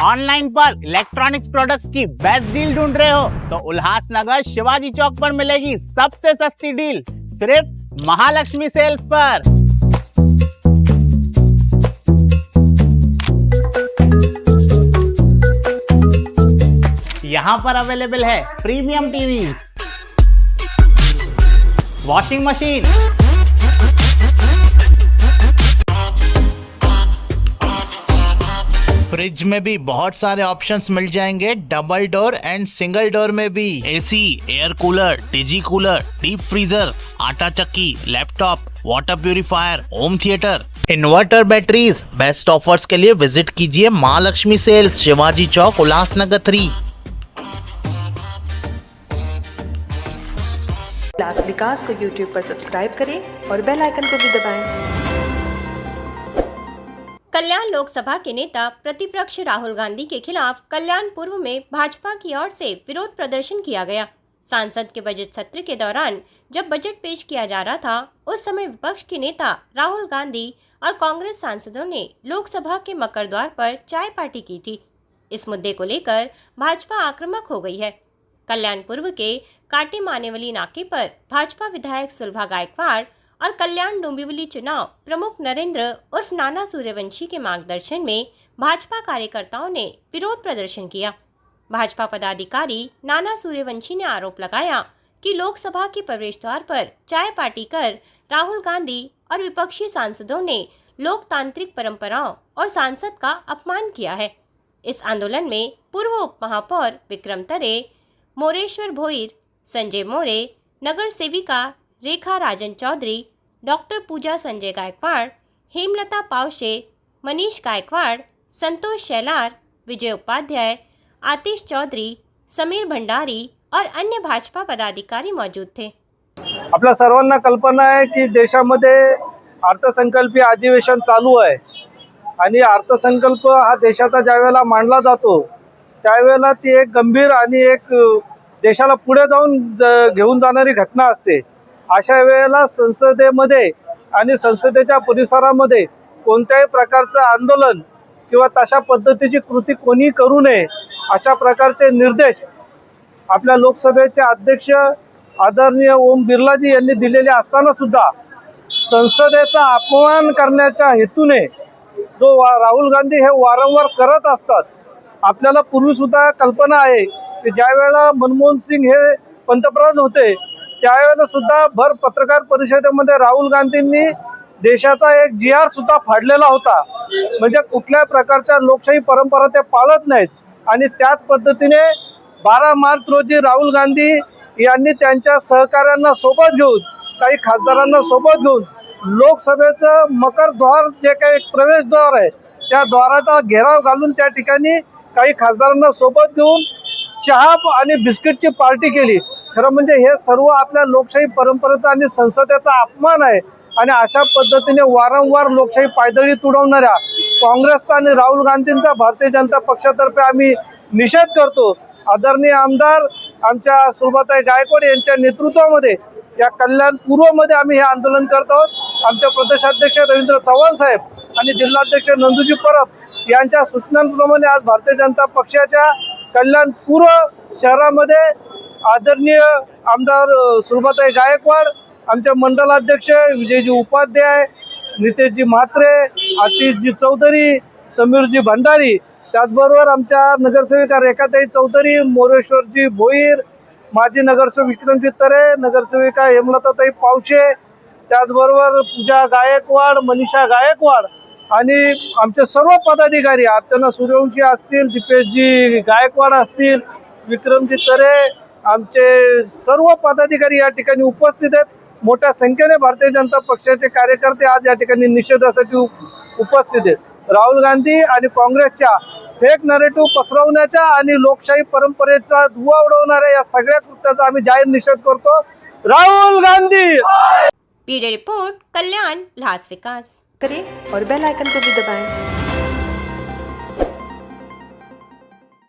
Online पर electronics products की best deal ढूंढ रहे हो तो उल्लासनगर शिवाजी चौक पर मिलेगी सबसे सस्ती डील, सिर्फ महालक्ष्मी सेल्स पर। यहाँ पर अवेलेबल है premium TV, washing machine, fridge में भी बहुत सारे ऑप्शंस मिल जाएंगे, double door and single door में भी। AC, air cooler, digi cooler, deep freezer, आटा चक्की, laptop, water purifier, home theatre, inverter, batteries. Best offers के लिए विजिट कीजिए महालक्ष्मी सेल्स, शिवाजी चौक, उल्लासनगर 3। उल्लास विकास को YouTube पर सब्सक्राइब करें और बेल आइकन को भी दबाएं। कल्याण लोकसभा के नेता प्रतिपक्ष राहुल गांधी के खिलाफ कल्याण पूर्व में भाजपा की ओर से विरोध प्रदर्शन किया गया। सांसद के बजट सत्र के दौरान जब बजट पेश किया जा रहा था, उस समय विपक्ष के नेता राहुल गांधी और कांग्रेस सांसदों ने लोकसभा के मकर द्वार पर चाय पार्टी की थी। इस मुद्दे को लेकर भाजपा आक्रामक हो गई है। कल्याण पूर्व के काटे मानेवली नाके पर भाजपा विधायक सुलभा गायकवाड़ और कल्याण डोंबिवली चुनाव प्रमुख नरेंद्र उर्फ नाना सूर्यवंशी के मार्गदर्शन में भाजपा कार्यकर्ताओं ने विरोध प्रदर्शन किया। भाजपा पदाधिकारी नाना सूर्यवंशी ने आरोप लगाया कि लोकसभा के प्रवेश द्वार पर चाय पार्टी कर राहुल गांधी और विपक्षी सांसदों ने लोकतांत्रिक परंपराओं और सांसद का अपमान किया है। इस आंदोलन में पूर्व उप महापौर विक्रम तरे, मोरेश्वर भोईर, संजय मोरे, नगर सेविका रेखा राजन चौधरी, डॉक्टर पूजा संजय गायकवाड़, हेमलता पावशे, मनीष गायकवाड़, संतोष शैलार, विजय उपाध्याय, आतिश चौधरी, समीर भंडारी और अन्य भाजपा पदाधिकारी मौजूद थे। आपल्या सर्वांना कल्पना आहे की देशामध्ये अर्थसंकल्पीय अधिवेशन चालू आहे आणि अर्थसंकल्प हा देशाचा ज्यावेळेला मांडला जातो त्यावेळेला ती एक गंभीर आणि एक देशाला पुढे जाऊन घेऊन जाणारी घटना असते। अशा वेळेला संसदेमध्ये आणि संसदेच्या परिसरामध्ये कोणत्याही प्रकारचं आंदोलन किंवा तशा पद्धतीची कृती कोणी करू नये अशा प्रकारचे निर्देश आपल्या लोकसभेचे अध्यक्ष आदरणीय ओम बिर्लाजी यांनी दिलेले असताना सुद्धा संसदेचा अपमान करण्याच्या हेतूने जो राहुल गांधी हे वारंवार करत असतात। आपल्याला पूर्वी सुद्धा कल्पना आहे की ज्या वेळेला मनमोहन सिंग हे पंतप्रधान होते त्यावेळेला सुद्धा भर पत्रकार परिषदेमध्ये राहुल गांधींनी देशाचा एक GR सुद्धा फाडलेला होता। म्हणजे कुठल्या प्रकारच्या लोकशाही परंपरा ते पाळत नाहीत आणि त्याच पद्धतीने 12 मार्च रोजी राहुल गांधी यांनी त्यांच्या सहकाऱ्यांना सोबत घेऊन काही खासदारांना सोबत घेऊन लोकसभेचं मकर द्वार जे काही प्रवेशद्वार आहे त्या द्वाराचा घेराव घालून त्या ठिकाणी काही खासदारांना सोबत घेऊन चहा आणि बिस्किटची पार्टी केली। खरं म्हणजे हे सर्व आपल्या लोकशाही परंपरेचा आणि संसदेचा अपमान आहे आणि अशा पद्धतीने वारंवार लोकशाही पायदळी तुडवणाऱ्या काँग्रेसचा आणि राहुल गांधींचा भारतीय जनता पक्षातर्फे आम्ही निषेध करतो। आदरणीय आमदार आमच्या सुलभाताई गायकवाड यांच्या नेतृत्वामध्ये या कल्याण पूर्वमध्ये आम्ही हे आंदोलन करत आहोत। आमचे प्रदेशाध्यक्ष रवींद्र चव्हाण साहेब आणि जिल्हाध्यक्ष नंदूजी परब यांच्या सूचनांप्रमाणे आज भारतीय जनता पक्षाच्या कल्याण पूर्व शहरामध्ये आदरणीय आमदार सुलभाताई गायकवाड, आमचे मंडलाध्यक्ष विजयजी उपाध्याय, नितेशजी म्हात्रे, आतिशजी चौधरी, समीरजी भंडारी, त्याचबरोबर आमच्या नगरसेविका रेखाताई चौधरी, मोरेश्वरजी भोईर, माजी नगरसेवक विक्रमजी तरे, नगरसेविका हेमलताताई पावशे, त्याचबरोबर पूजा गायकवाड, मनीषा गायकवाड आणि आमचे सर्व पदाधिकारी अर्चना सूर्यवंशी असतील, दीपेशजी गायकवाड असतील, विक्रमजी तरे, आमचे सर्व पदाधिकारी या ठिकाणी उपस्थित आहेत। मोठ्या संख्येने भारतीय जनता पक्षाचे कार्यकर्ते आज या ठिकाणी निषेधासाठी उपस्थित आहेत। राहुल गांधी आणि काँग्रेसच्या फेक नरेटिव्ह पसरवण्याच्या आणि लोकशाही परंपरेचा धुव्वा उडवणाऱ्या या सगळ्या कृत्याचा आम्ही जाहीर निषेध करतो। राहुल गांधी। ब्यूरो रिपोर्ट, कल्याण उल्लास विकास। करें और बेल आइकन को भी दबाएं।